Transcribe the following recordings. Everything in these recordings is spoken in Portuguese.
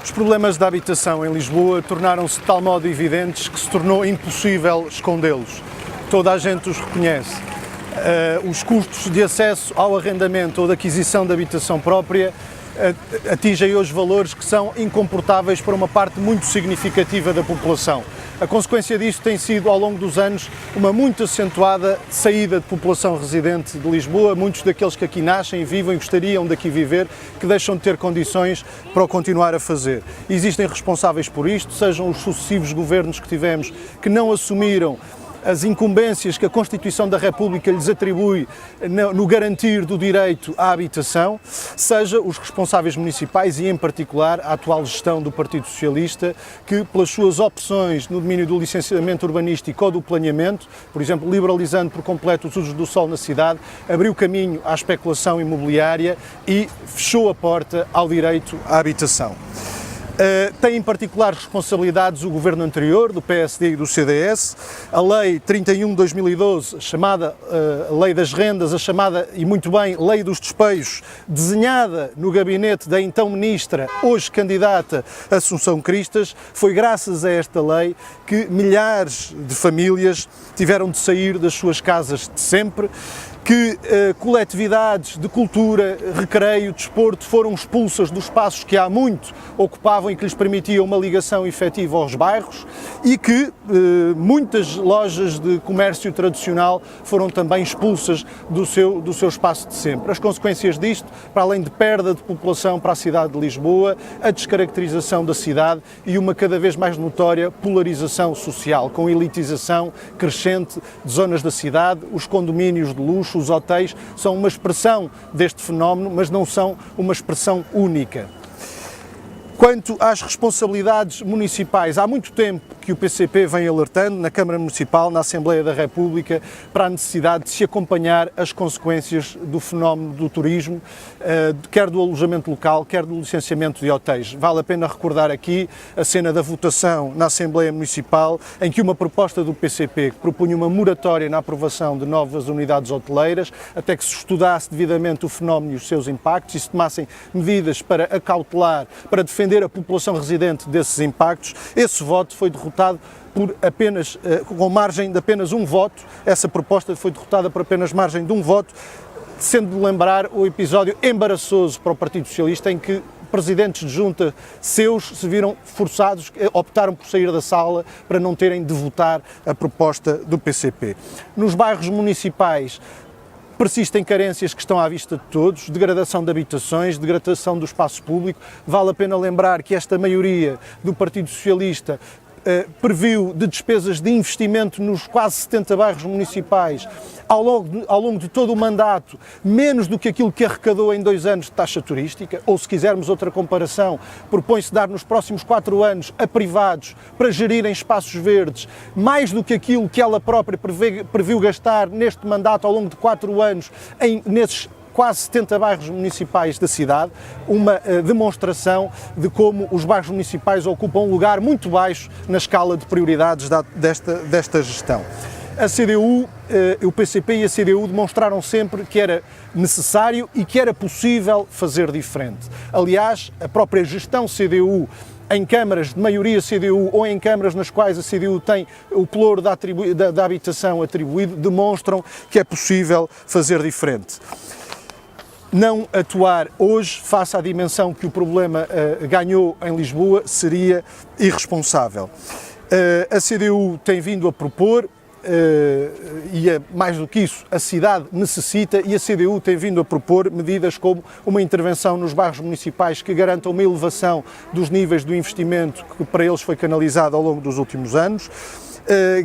Os problemas da habitação em Lisboa tornaram-se de tal modo evidentes que se tornou impossível escondê-los. Toda a gente os reconhece. Os custos de acesso ao arrendamento ou de aquisição de habitação própria atingem hoje valores que são incomportáveis para uma parte muito significativa da população. A consequência disso tem sido, ao longo dos anos, uma muito acentuada saída de população residente de Lisboa, muitos daqueles que aqui nascem e vivem e gostariam de aqui viver, que deixam de ter condições para o continuar a fazer. Existem responsáveis por isto, sejam os sucessivos governos que tivemos que não assumiram as incumbências que a Constituição da República lhes atribui no garantir do direito à habitação, seja os responsáveis municipais e, em particular, a atual gestão do Partido Socialista, que, pelas suas opções no domínio do licenciamento urbanístico ou do planeamento, por exemplo, liberalizando por completo os usos do solo na cidade, abriu caminho à especulação imobiliária e fechou a porta ao direito à habitação. Tem em particular responsabilidades o governo anterior, do PSD e do CDS, a Lei 31 de 2012, chamada Lei das Rendas, a chamada, e muito bem, Lei dos Despejos, desenhada no gabinete da então ministra, hoje candidata Assunção Cristas. Foi graças a esta lei que milhares de famílias tiveram de sair das suas casas de sempre, que coletividades de cultura, recreio, desporto foram expulsas dos espaços que há muito ocupavam e que lhes permitiam uma ligação efetiva aos bairros e que muitas lojas de comércio tradicional foram também expulsas do seu espaço de sempre. As consequências disto, para além de perda de população para a cidade de Lisboa, a descaracterização da cidade e uma cada vez mais notória polarização social, com elitização crescente de zonas da cidade, os condomínios de luxo, os hotéis, são uma expressão deste fenómeno, mas não são uma expressão única. Quanto às responsabilidades municipais, há muito tempo que o PCP vem alertando na Câmara Municipal, na Assembleia da República, para a necessidade de se acompanhar as consequências do fenómeno do turismo, quer do alojamento local, quer do licenciamento de hotéis. Vale a pena recordar aqui a cena da votação na Assembleia Municipal, em que uma proposta do PCP que propunha uma moratória na aprovação de novas unidades hoteleiras, até que se estudasse devidamente o fenómeno e os seus impactos e se tomassem medidas para acautelar, para defender a população residente desses impactos. Esse voto foi derrotado por apenas, com margem de apenas um voto. Essa proposta foi derrotada por apenas margem de um voto, sendo de lembrar o episódio embaraçoso para o Partido Socialista em que presidentes de junta seus se viram forçados, optaram por sair da sala para não terem de votar a proposta do PCP. Nos bairros municipais persistem carências que estão à vista de todos, degradação de habitações, degradação do espaço público. Vale a pena lembrar que esta maioria do Partido Socialista previu de despesas de investimento nos quase 70 bairros municipais ao longo de todo o mandato, menos do que aquilo que arrecadou em 2 anos de taxa turística, ou se quisermos outra comparação, propõe-se dar nos próximos 4 anos a privados para gerirem espaços verdes, mais do que aquilo que ela própria previu gastar neste mandato ao longo de 4 anos nesses quase 70 bairros municipais da cidade, uma demonstração de como os bairros municipais ocupam um lugar muito baixo na escala de prioridades desta gestão. A CDU, o PCP e a CDU demonstraram sempre que era necessário e que era possível fazer diferente. Aliás, a própria gestão CDU em câmaras de maioria CDU ou em câmaras nas quais a CDU tem o pelouro da habitação atribuído, demonstram que é possível fazer diferente. Não atuar hoje, face à dimensão que o problema ganhou em Lisboa, seria irresponsável. A CDU tem vindo a propor, mais do que isso, a cidade necessita, e a CDU tem vindo a propor medidas como uma intervenção nos bairros municipais que garanta uma elevação dos níveis do investimento que para eles foi canalizado ao longo dos últimos anos,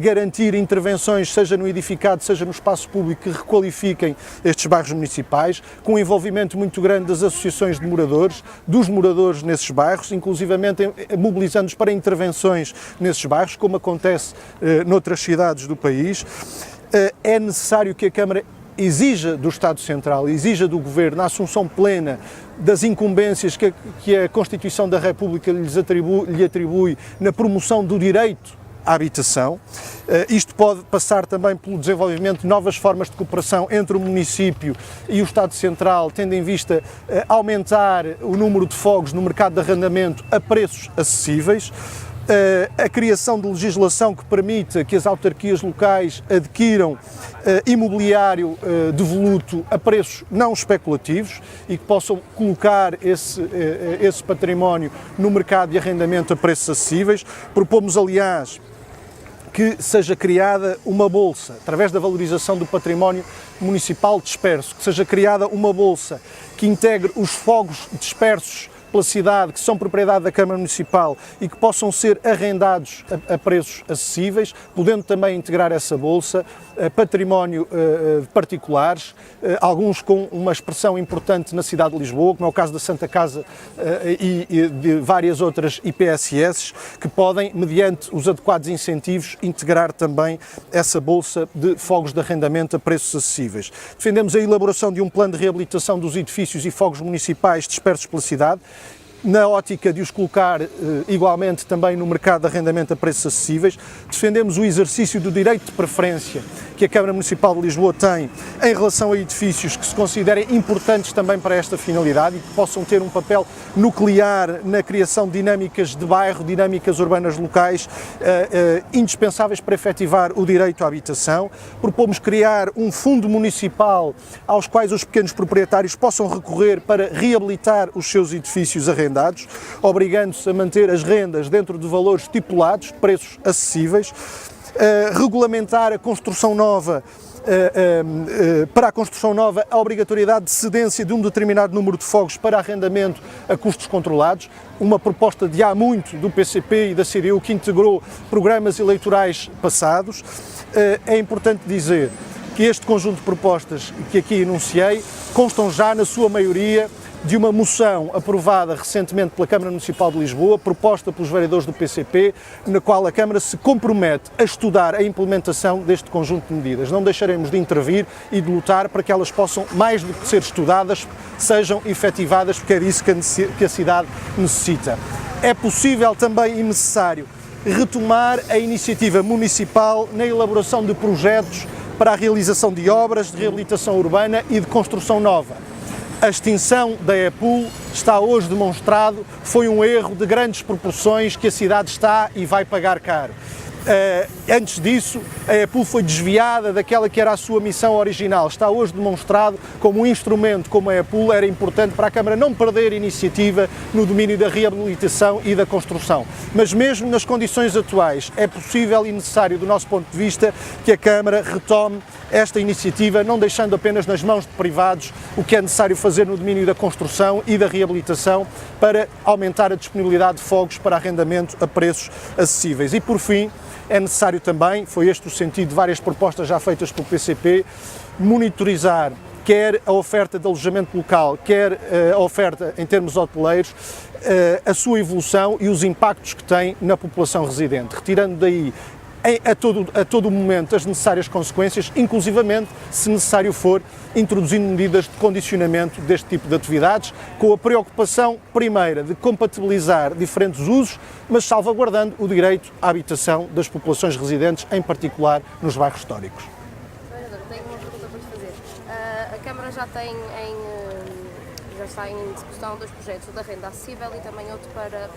garantir intervenções, seja no edificado, seja no espaço público, que requalifiquem estes bairros municipais, com um envolvimento muito grande das associações de moradores, dos moradores nesses bairros, inclusivamente mobilizando-os para intervenções nesses bairros, como acontece noutras cidades do país. É necessário que a Câmara exija do Estado Central, exija do Governo a assunção plena das incumbências que a Constituição da República lhe atribui na promoção do direito à habitação. Isto pode passar também pelo desenvolvimento de novas formas de cooperação entre o município e o Estado Central, tendo em vista aumentar o número de fogos no mercado de arrendamento a preços acessíveis. A criação de legislação que permita que as autarquias locais adquiram imobiliário devoluto a preços não especulativos e que possam colocar esse património no mercado de arrendamento a preços acessíveis. Propomos, aliás, que seja criada uma bolsa, através da valorização do património municipal disperso, que seja criada uma bolsa que integre os fogos dispersos pela cidade, que são propriedade da Câmara Municipal e que possam ser arrendados a preços acessíveis, podendo também integrar essa bolsa património de particulares, alguns com uma expressão importante na cidade de Lisboa, como é o caso da Santa Casa e de várias outras IPSS, que podem, mediante os adequados incentivos, integrar também essa bolsa de fogos de arrendamento a preços acessíveis. Defendemos a elaboração de um plano de reabilitação dos edifícios e fogos municipais dispersos pela cidade, na ótica de os colocar igualmente também no mercado de arrendamento a preços acessíveis. Defendemos o exercício do direito de preferência que a Câmara Municipal de Lisboa tem em relação a edifícios que se considerem importantes também para esta finalidade e que possam ter um papel nuclear na criação de dinâmicas de bairro, dinâmicas urbanas locais, indispensáveis para efetivar o direito à habitação. Propomos criar um fundo municipal aos quais os pequenos proprietários possam recorrer para reabilitar os seus edifícios arrendados, obrigando-se a manter as rendas dentro de valores estipulados, preços acessíveis. Regulamentar a construção nova, para a construção nova, a obrigatoriedade de cedência de um determinado número de fogos para arrendamento a custos controlados, uma proposta de há muito do PCP e da CDU que integrou programas eleitorais passados. É importante dizer que este conjunto de propostas que aqui enunciei constam já na sua maioria de uma moção aprovada recentemente pela Câmara Municipal de Lisboa, proposta pelos vereadores do PCP, na qual a Câmara se compromete a estudar a implementação deste conjunto de medidas. Não deixaremos de intervir e de lutar para que elas possam, mais do que ser estudadas, sejam efetivadas, porque é disso que a cidade necessita. É possível também e necessário retomar a iniciativa municipal na elaboração de projetos para a realização de obras de reabilitação urbana e de construção nova. A extinção da EPUL está hoje demonstrado, foi um erro de grandes proporções que a cidade está e vai pagar caro. Antes disso, a EPUL foi desviada daquela que era a sua missão original. Está hoje demonstrado como um instrumento como a EPUL era importante para a Câmara não perder iniciativa no domínio da reabilitação e da construção. Mas mesmo nas condições atuais, é possível e necessário, do nosso ponto de vista, que a Câmara retome esta iniciativa, não deixando apenas nas mãos de privados o que é necessário fazer no domínio da construção e da reabilitação para aumentar a disponibilidade de fogos para arrendamento a preços acessíveis. E por fim, é necessário também, foi este o sentido de várias propostas já feitas pelo PCP, monitorizar quer a oferta de alojamento local, quer a oferta em termos hoteleiros, a sua evolução e os impactos que tem na população residente, retirando daí a todo o momento as necessárias consequências, inclusivamente, se necessário for, introduzindo medidas de condicionamento deste tipo de atividades, com a preocupação primeira de compatibilizar diferentes usos, mas salvaguardando o direito à habitação das populações residentes, em particular nos bairros históricos. Tenho uma pergunta para lhe fazer. A Câmara já está em discussão dois projetos, o da renda acessível e também outro para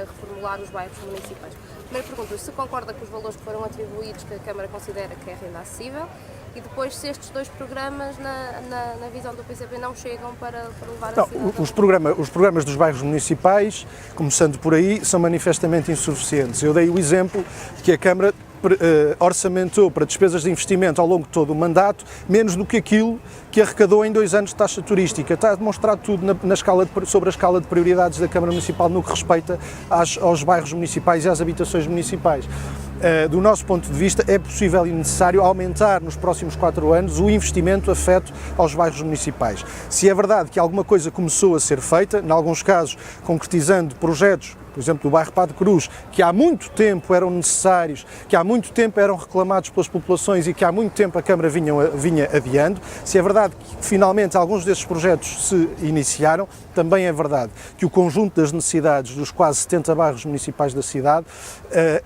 reformular os bairros municipais. Primeiro pergunto, se concorda com os valores que foram atribuídos que a Câmara considera que é renda acessível e depois se estes dois programas, na visão do PCP, não chegam para levar a cidade? Os programas dos bairros municipais, começando por aí, são manifestamente insuficientes. Eu dei o exemplo de que a Câmara orçamentou para despesas de investimento ao longo de todo o mandato menos do que aquilo que arrecadou em 2 anos de taxa turística. Está demonstrado tudo sobre a escala de prioridades da Câmara Municipal no que respeita aos bairros municipais e às habitações municipais. Do nosso ponto de vista, é possível e necessário aumentar nos próximos 4 anos o investimento afeto aos bairros municipais. Se é verdade que alguma coisa começou a ser feita, em alguns casos concretizando projetos, por exemplo, do bairro Padre Cruz, que há muito tempo eram necessários, que há muito tempo eram reclamados pelas populações e que há muito tempo a Câmara vinha adiando, se é verdade que finalmente alguns desses projetos se iniciaram, também é verdade que o conjunto das necessidades dos quase 70 bairros municipais da cidade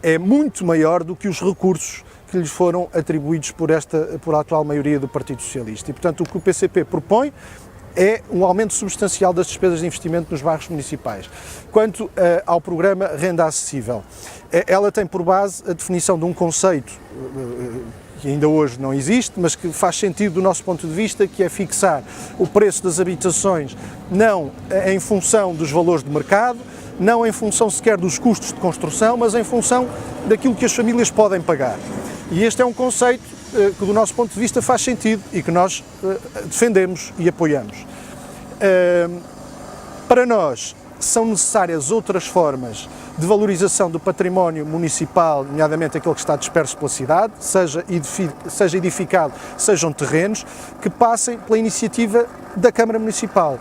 é muito maior do que os recursos que lhes foram atribuídos por a atual maioria do Partido Socialista. E, portanto, o que o PCP propõe é um aumento substancial das despesas de investimento nos bairros municipais. Quanto ao programa Renda Acessível, ela tem por base a definição de um conceito que ainda hoje não existe, mas que faz sentido do nosso ponto de vista, que é fixar o preço das habitações não em função dos valores de mercado, não em função sequer dos custos de construção, mas em função daquilo que as famílias podem pagar. E este é um conceito que do nosso ponto de vista faz sentido e que nós defendemos e apoiamos. Para nós são necessárias outras formas de valorização do património municipal, nomeadamente aquele que está disperso pela cidade, seja edificado, sejam terrenos, que passem pela iniciativa da Câmara Municipal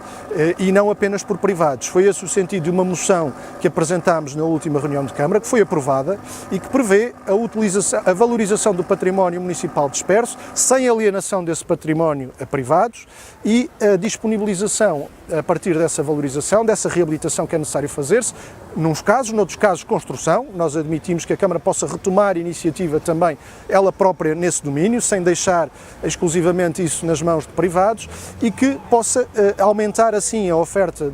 e não apenas por privados. Foi esse o sentido de uma moção que apresentámos na última reunião de Câmara, que foi aprovada e que prevê a valorização do património municipal disperso, sem alienação desse património a privados e a disponibilização, a partir dessa valorização, dessa reabilitação que é necessário fazer-se, nos casos, noutros casos, construção. Nós admitimos que a Câmara possa retomar a iniciativa também, ela própria, nesse domínio, sem deixar exclusivamente isso nas mãos de privados e que possa aumentar assim a oferta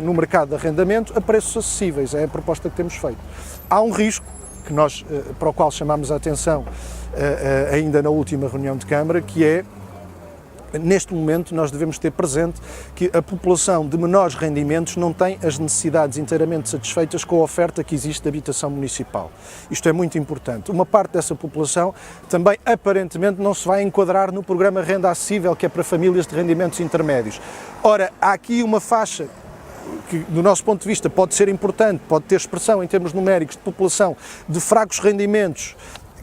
no mercado de arrendamento a preços acessíveis. É a proposta que temos feito. Há um risco que nós, para o qual chamamos a atenção ainda na última reunião de Câmara, que é, neste momento, nós devemos ter presente que a população de menores rendimentos não tem as necessidades inteiramente satisfeitas com a oferta que existe de habitação municipal. Isto é muito importante. Uma parte dessa população também, aparentemente, não se vai enquadrar no programa Renda Acessível, que é para famílias de rendimentos intermédios. Ora, há aqui uma faixa que, do nosso ponto de vista, pode ser importante, pode ter expressão em termos numéricos de população de fracos rendimentos,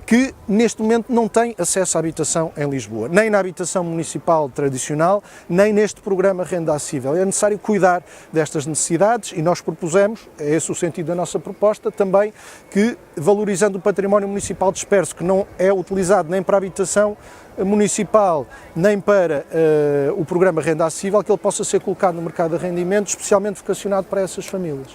que neste momento não tem acesso à habitação em Lisboa, nem na habitação municipal tradicional, nem neste programa Renda Acessível. É necessário cuidar destas necessidades e nós propusemos, é esse o sentido da nossa proposta, também que, valorizando o património municipal disperso, que não é utilizado nem para a habitação municipal, nem para o programa Renda Acessível, que ele possa ser colocado no mercado de arrendamento, especialmente vocacionado para essas famílias.